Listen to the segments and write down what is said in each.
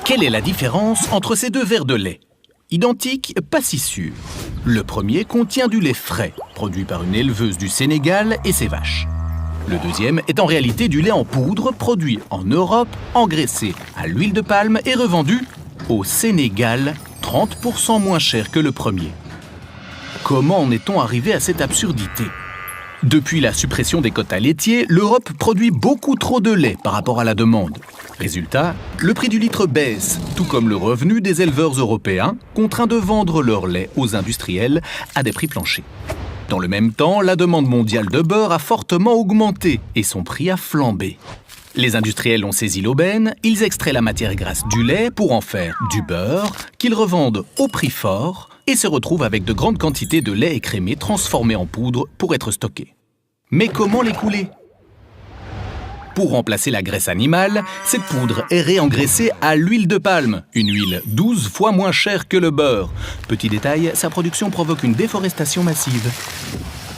Quelle est la différence entre ces deux verres de lait? Identiques, pas si sûr. Le premier contient du lait frais, produit par une éleveuse du Sénégal et ses vaches. Le deuxième est en réalité du lait en poudre, produit en Europe, engraissé à l'huile de palme et revendu au Sénégal, 30% moins cher que le premier. Comment en est-on arrivé à cette absurdité? Depuis la suppression des quotas laitiers, l'Europe produit beaucoup trop de lait par rapport à la demande. Résultat, le prix du litre baisse, tout comme le revenu des éleveurs européens, contraints de vendre leur lait aux industriels à des prix planchers. Dans le même temps, la demande mondiale de beurre a fortement augmenté et son prix a flambé. Les industriels ont saisi l'aubaine, ils extraient la matière grasse du lait pour en faire du beurre, qu'ils revendent au prix fort et se retrouvent avec de grandes quantités de lait écrémé transformé en poudre pour être stocké. Mais comment l'écouler? Pour remplacer la graisse animale, cette poudre est réengraissée à l'huile de palme, une huile 12 fois moins chère que le beurre. Petit détail, sa production provoque une déforestation massive.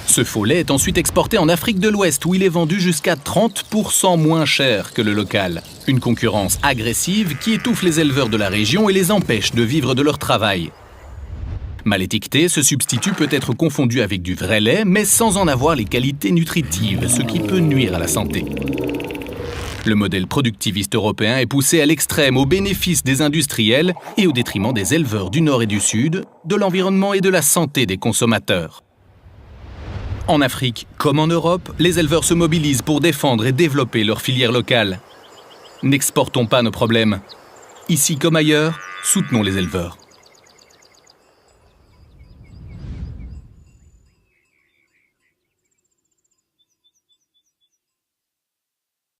Ce faux lait est ensuite exporté en Afrique de l'Ouest où il est vendu jusqu'à 30% moins cher que le local. Une concurrence agressive qui étouffe les éleveurs de la région et les empêche de vivre de leur travail. Mal étiqueté, ce substitut peut être confondu avec du vrai lait, mais sans en avoir les qualités nutritives, ce qui peut nuire à la santé. Le modèle productiviste européen est poussé à l'extrême au bénéfice des industriels et au détriment des éleveurs du Nord et du Sud, de l'environnement et de la santé des consommateurs. En Afrique, comme en Europe, les éleveurs se mobilisent pour défendre et développer leur filière locale. N'exportons pas nos problèmes. Ici comme ailleurs, soutenons les éleveurs.